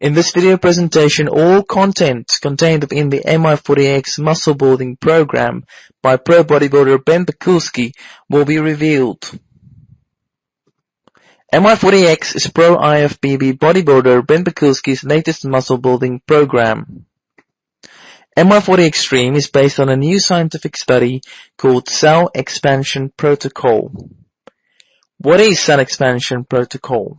In this video presentation, all content contained within the MI40X muscle building program by pro bodybuilder Ben Pakulski will be revealed. MI40X is pro IFBB bodybuilder Ben Pakulski's latest muscle building program. MI40 Xtreme is based on a new scientific study called Cell Expansion Protocol. What is cell expansion protocol?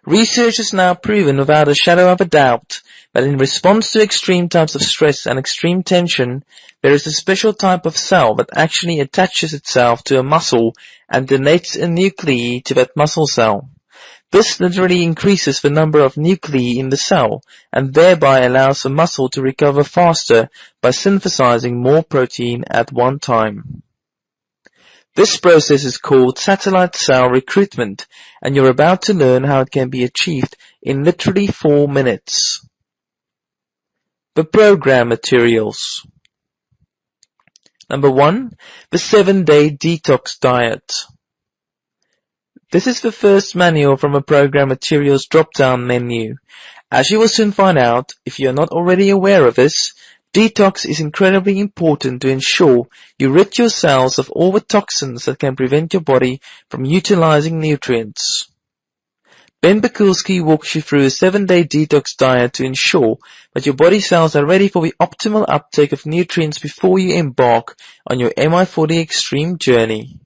Research has now proven without a shadow of a doubt that in response to extreme types of stress and extreme tension, there is a special type of cell that actually attaches itself to a muscle and donates a nuclei to that muscle cell. This literally increases the number of nuclei in the cell and thereby allows the muscle to recover faster by synthesizing more protein at one time. This process is called satellite cell recruitment, and you're about to learn how it can be achieved in literally 4 minutes. The program materials. Number 1, the 7-day Detox Diet. This is the first manual from a program materials drop-down menu. As you will soon find out, if you are not already aware of this, detox is incredibly important to ensure you rid your cells of all the toxins that can prevent your body from utilizing nutrients. Ben Pakulski walks you through a 7-day detox diet to ensure that your body cells are ready for the optimal uptake of nutrients before you embark on your MI40 Xtreme journey.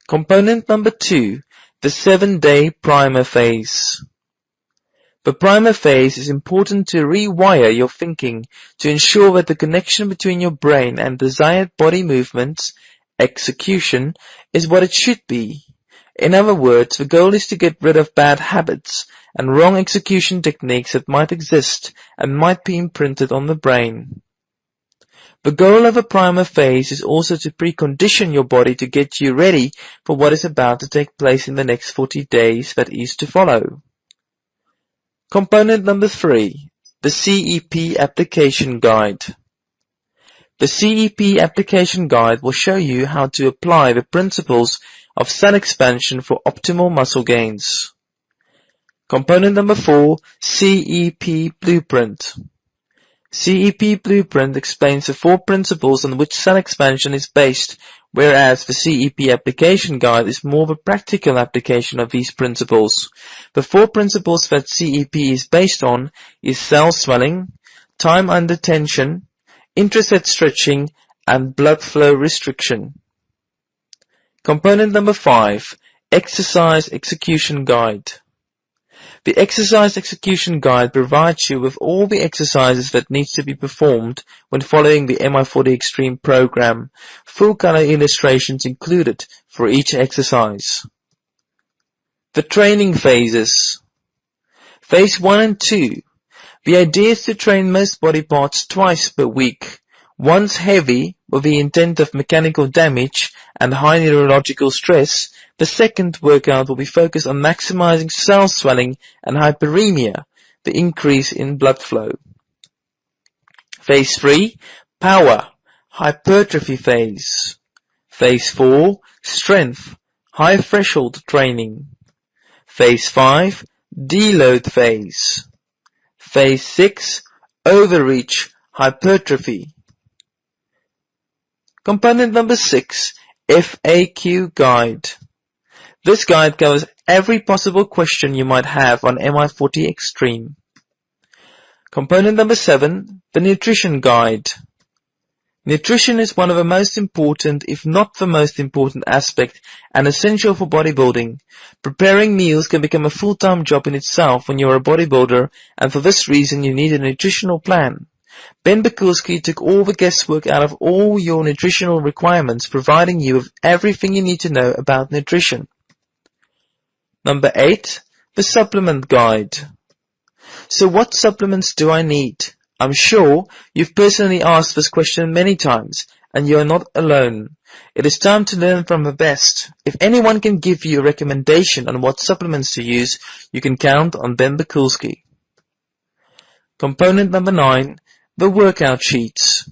Component number 2, the 7-day primer phase. The primer phase is important to rewire your thinking to ensure that the connection between your brain and desired body movements, execution, is what it should be. In other words, the goal is to get rid of bad habits and wrong execution techniques that might exist and might be imprinted on the brain. The goal of a primer phase is also to precondition your body to get you ready for what is about to take place in the next 40 days that is to follow. Component number 3, the CEP Application Guide. The CEP Application Guide will show you how to apply the principles of cell expansion for optimal muscle gains. Component number 4, CEP Blueprint. CEP Blueprint explains the 4 principles on which cell expansion is based, whereas the CEP Application Guide is more of a practical application of these principles. The 4 principles that CEP is based on is cell swelling, time under tension, intra-set stretching, and blood flow restriction. Component number 5, Exercise Execution Guide. The Exercise Execution Guide provides you with all the exercises that needs to be performed when following the MI40 Xtreme program, full color illustrations included for each exercise. The training phases. Phase 1 and 2. The idea is to train most body parts twice per week, once heavy with the intent of mechanical damage and high neurological stress. The second workout will be focused on maximizing cell swelling and hyperemia, the increase in blood flow. Phase 3, power, hypertrophy phase. Phase 4, strength, high threshold training. Phase 5, deload phase. Phase 6, overreach, hypertrophy. Component number 6, FAQ Guide. This guide covers every possible question you might have on MI40 Xtreme. Component number 7, the Nutrition Guide. Nutrition is one of the most important, if not the most important aspect and essential for bodybuilding. Preparing meals can become a full-time job in itself when you're a bodybuilder, and for this reason you need a nutritional plan. Ben Pakulski took all the guesswork out of all your nutritional requirements, providing you with everything you need to know about nutrition. Number 8, the Supplement Guide. So what supplements do I need? I'm sure you've personally asked this question many times, and you are not alone. It is time to learn from the best. If anyone can give you a recommendation on what supplements to use, you can count on Ben Pakulski. Component number 9, the workout sheets.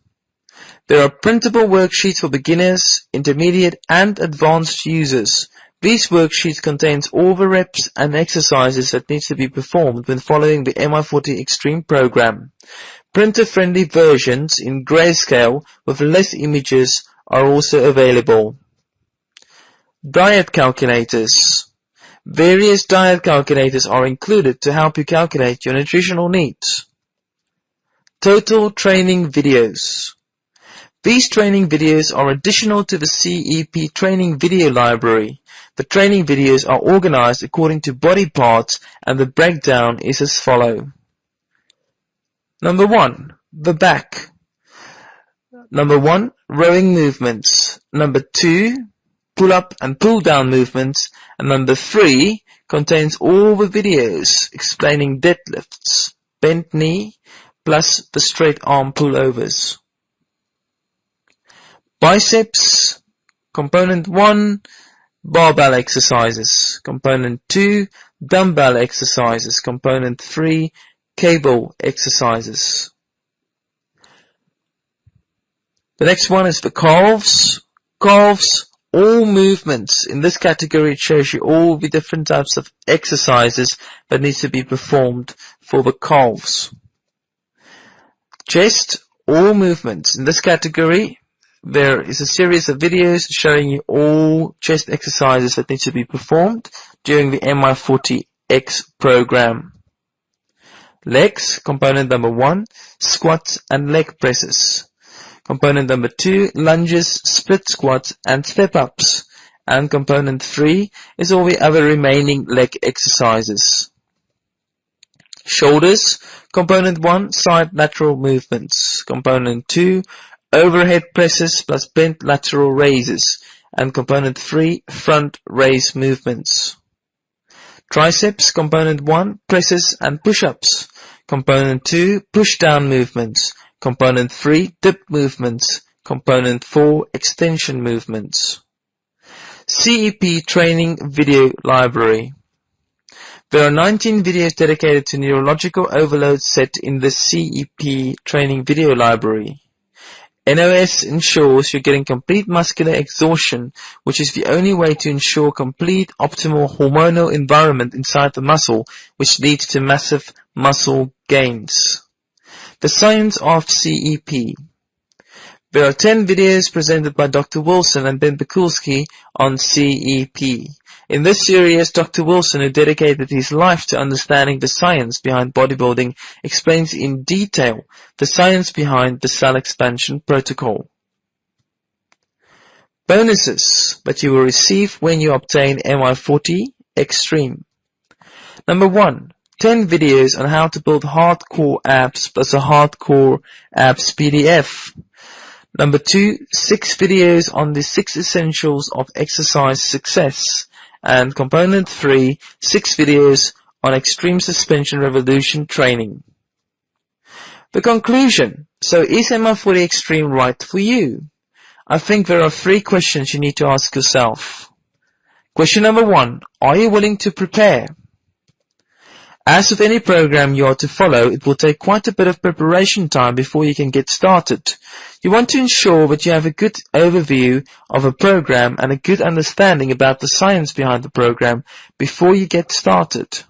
There are printable worksheets for beginners, intermediate, and advanced users. These worksheets contains all the reps and exercises that needs to be performed when following the MI40 Xtreme program. Printer-friendly versions in grayscale with less images are also available. Diet calculators. Various diet calculators are included to help you calculate your nutritional needs. Total training videos. These training videos are additional to the CEP Training Video Library. The training videos are organized according to body parts and the breakdown is as follows. Number 1. The back. Number 1. Rowing movements. Number 2. Pull-up and pull-down movements. And number 3 contains all the videos explaining deadlifts, bent knee, plus the straight arm pullovers. Biceps. Component 1. Barbell exercises. Component 2. Dumbbell exercises. Component 3. Cable exercises. The next one is the calves. Calves, all movements. In this category it shows you all the different types of exercises that needs to be performed for the calves. Chest, all movements. In this category there is a series of videos showing you all chest exercises that need to be performed during the MI40X program. Legs, component number 1, squats and leg presses. Component number 2, lunges, split squats and step-ups. And component 3 is all the other remaining leg exercises. Shoulders, component 1, side lateral movements. Component 2, overhead presses plus bent lateral raises. And component 3, front raise movements. Triceps, component 1, presses and push-ups. Component 2, push-down movements. Component 3, dip movements. Component 4, extension movements. CEP Training Video Library. There are 19 videos dedicated to neurological overload set in the CEP Training Video Library. NOS ensures you're getting complete muscular exhaustion, which is the only way to ensure complete optimal hormonal environment inside the muscle, which leads to massive muscle gains. The science of CEP. There are 10 videos presented by Dr. Wilson and Ben Pakulski on CEP. In this series, Dr. Wilson, who dedicated his life to understanding the science behind bodybuilding, explains in detail the science behind the cell expansion protocol. Bonuses that you will receive when you obtain MI40 Xtreme. Number 1. 10 videos on how to build hardcore abs plus a hardcore abs PDF. Number 2. 6 videos on the 6 essentials of exercise success. And component 3, 6 videos on extreme suspension revolution training. The conclusion. So is MI40 Xtreme right for you? I think there are 3 questions you need to ask yourself. Question number 1. Are you willing to prepare? As with any program you are to follow, it will take quite a bit of preparation time before you can get started. You want to ensure that you have a good overview of a program and a good understanding about the science behind the program before you get started.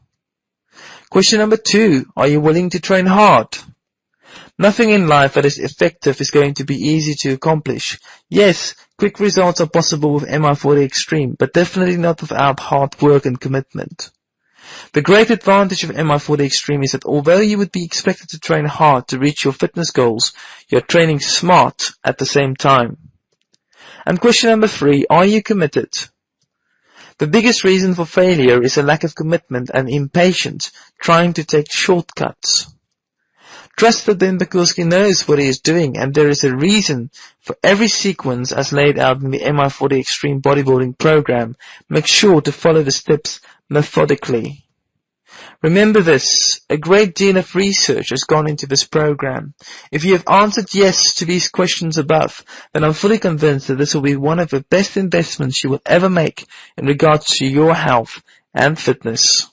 Question number 2. Are you willing to train hard? Nothing in life that is effective is going to be easy to accomplish. Yes, quick results are possible with MI40 Xtreme, but definitely not without hard work and commitment. The great advantage of MI40 Xtreme is that although you would be expected to train hard to reach your fitness goals, you're training smart at the same time. And question number 3, are you committed? The biggest reason for failure is a lack of commitment and impatience, trying to take shortcuts. Trust that Ben Pakulski knows what he is doing, and there is a reason for every sequence as laid out in the MI40 Xtreme bodybuilding program. Make sure to follow the steps methodically. Remember this, a great deal of research has gone into this program. If you have answered yes to these questions above, then I'm fully convinced that this will be one of the best investments you will ever make in regards to your health and fitness.